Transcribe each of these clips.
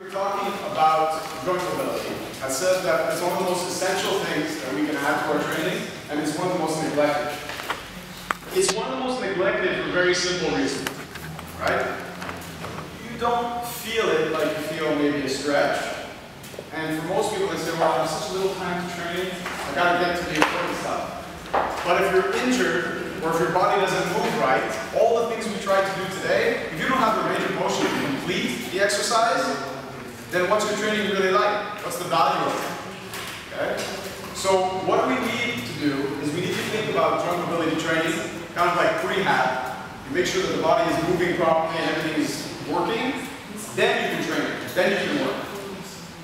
We're talking about joint mobility. I said that it's one of the most essential things that we can add to our training, and it's one of the most neglected. It's one of the most neglected for a very simple reason, right? You don't feel it like you feel maybe a stretch. And for most people, they say, well, I have such little time to train, I gotta get to the important stuff. But if you're injured, or if your body doesn't move right, all the things we tried to do today, if you don't have the range of motion to complete the exercise, then what's your training really like? What's the value of it? Okay? So what we need to do is we need to think about joint mobility training, kind of like prehab. You make sure that the body is moving properly and everything is working, then you can train it, then you can work.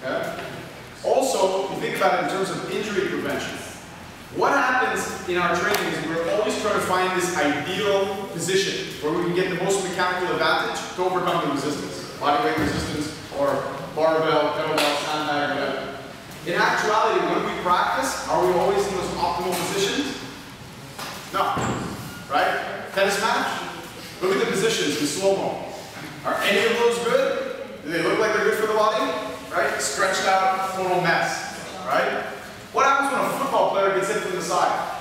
Okay? Also, you think about it in terms of injury prevention. What happens in our training is we're always trying to find this ideal position where we can get the most mechanical advantage to overcome the resistance. Bodyweight resistance or barbell, kettlebell, sandbag, whatever. In actuality, when we practice, are we always in those optimal positions? No. Right? Tennis match? Look at the positions in slow-mo. Are any of those good? Do they look like they're good for the body? Right? Stretched out, total mess. Right? What happens when a football player gets hit from the side?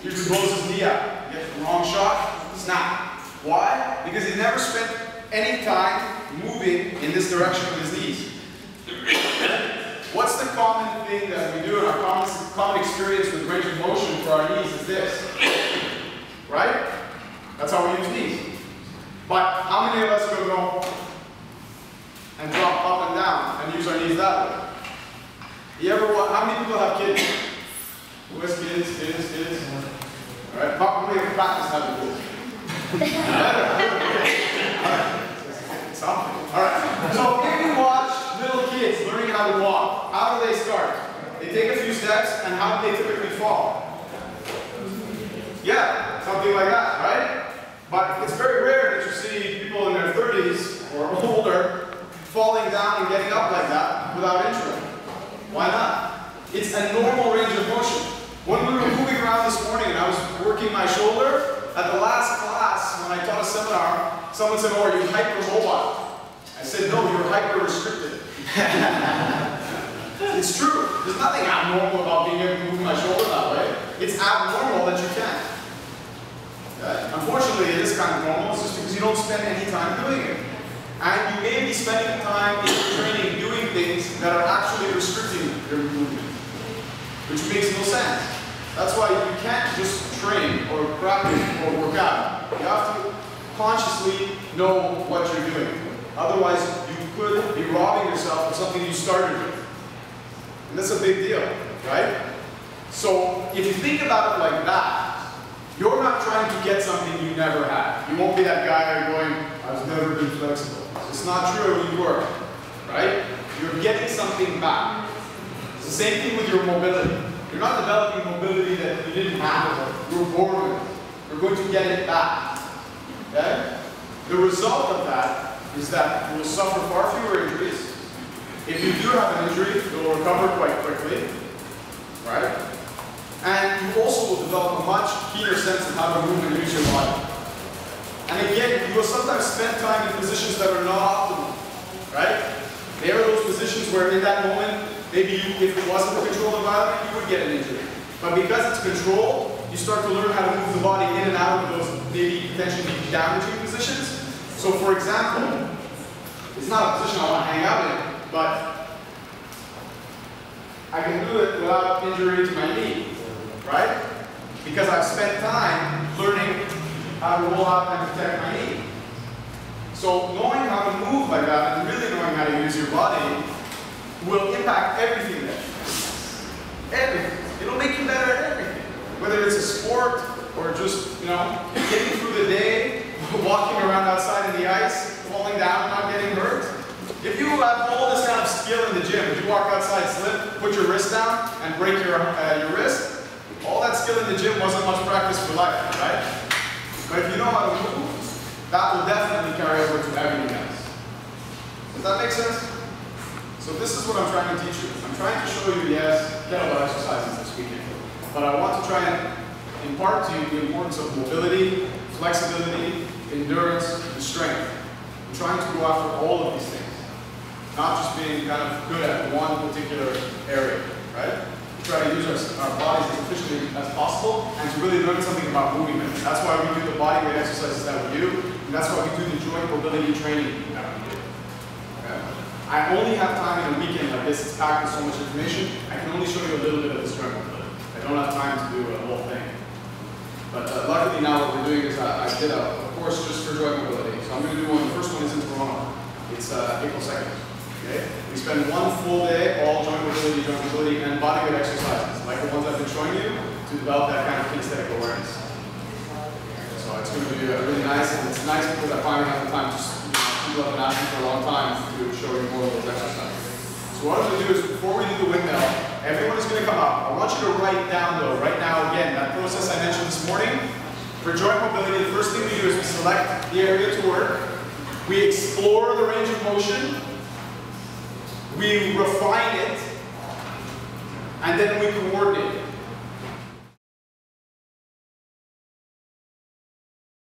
Usually blows his knee out. He gets the wrong shot, snap. Why? Because he never spent any time moving in this direction with his knees. What's the common thing that we do in our common experience with range of motion for our knees is this. Right? That's how we use knees. But how many of us are going to go and drop up and down and use our knees that way? You ever watch, how many people have kids? Who has kids? Alright, how many have practiced how to do it? Something. Alright, so if you watch little kids learning how to walk, how do they start? They take a few steps, and how do they typically fall? Yeah, something like that, right? But it's very rare that you see people in their 30s or older falling down and getting up like that without injury. Why not? It's a normal range of motion. When we were moving around this morning and I was working my shoulder, at the last class, when I taught a seminar, someone said, oh, are you hypermobile? I said, no, you're hyper-restricted. It's true. There's nothing abnormal about being able to move my shoulder that way. It's abnormal that you can. Okay? Unfortunately, it is kind of normal. It's just because you don't spend any time doing it. And you may be spending time in training doing things that are actually restricting your movement, which makes no sense. That's why you can't just train or practice or work out. You have to consciously know what you're doing. Otherwise, you could be robbing yourself of something you started with. And that's a big deal, right? So if you think about it like that, you're not trying to get something you never had. You won't be that guy going, I've never been flexible. It's not true, you were, right? You're getting something back. It's the same thing with your mobility. You're not developing mobility that you didn't have, you were born with. You're going to get it back, okay? The result of that is that you will suffer far fewer injuries. If you do have an injury, you'll recover quite quickly, right? And you also will develop a much keener sense of how to move and use your body. And again, you will sometimes spend time in positions that are not optimal, right? They are those positions where in that moment, maybe you, if it wasn't a controlled environment, you would get an injury. But because it's controlled, you start to learn how to move the body in and out of those maybe potentially damaging positions. So for example, it's not a position I want to hang out in, but I can do it without injury to my knee, right? Because I've spent time learning how to roll out and protect my knee. So knowing how to move like that and really knowing how to use your body will impact everything there. Everything. It'll make you better at everything. Whether it's a sport or just, you know, getting through the day, walking around outside in the ice, falling down, not getting hurt. If you have all this kind of skill in the gym, if you walk outside, slip, put your wrist down, and break your wrist, all that skill in the gym wasn't much practice for life, right? But if you know how to move, that will definitely carry over to everything else. Does that make sense? So this is what I'm trying to teach you. I'm trying to show you, yes, kettlebell exercises this weekend. But I want to try and impart to you the importance of mobility, flexibility, endurance, and strength. I'm trying to go after all of these things. not just being kind of good at one particular area, right? We try to use our bodies as efficiently as possible and to really learn something about movement. That's why we do the body weight exercises that we do, and that's why we do the joint mobility training that we do. Okay? I only have time in a weekend like this, it's packed with so much information, I can only show you a little bit of this joint mobility. I don't have time to do a whole thing. But luckily now what we're doing is I did a course just for joint mobility. So I'm going to do one. The first one is in Toronto. It's April 2nd. Okay? We spend one full day, all joint mobility, and body weight exercises, like the ones I've been showing you, to develop that kind of kinesthetic awareness. So it's going to be really nice, and it's nice because I finally have the time to, people have been asking for a long time to show you more of those exercises. So what I'm going to do is, before we do the windmill, everyone is going to come up. I want you to write down, though, right now, again, that process I mentioned this morning. For joint mobility, the first thing we do is we select the area to work. We explore the range of motion. We refine it. And then we coordinate it.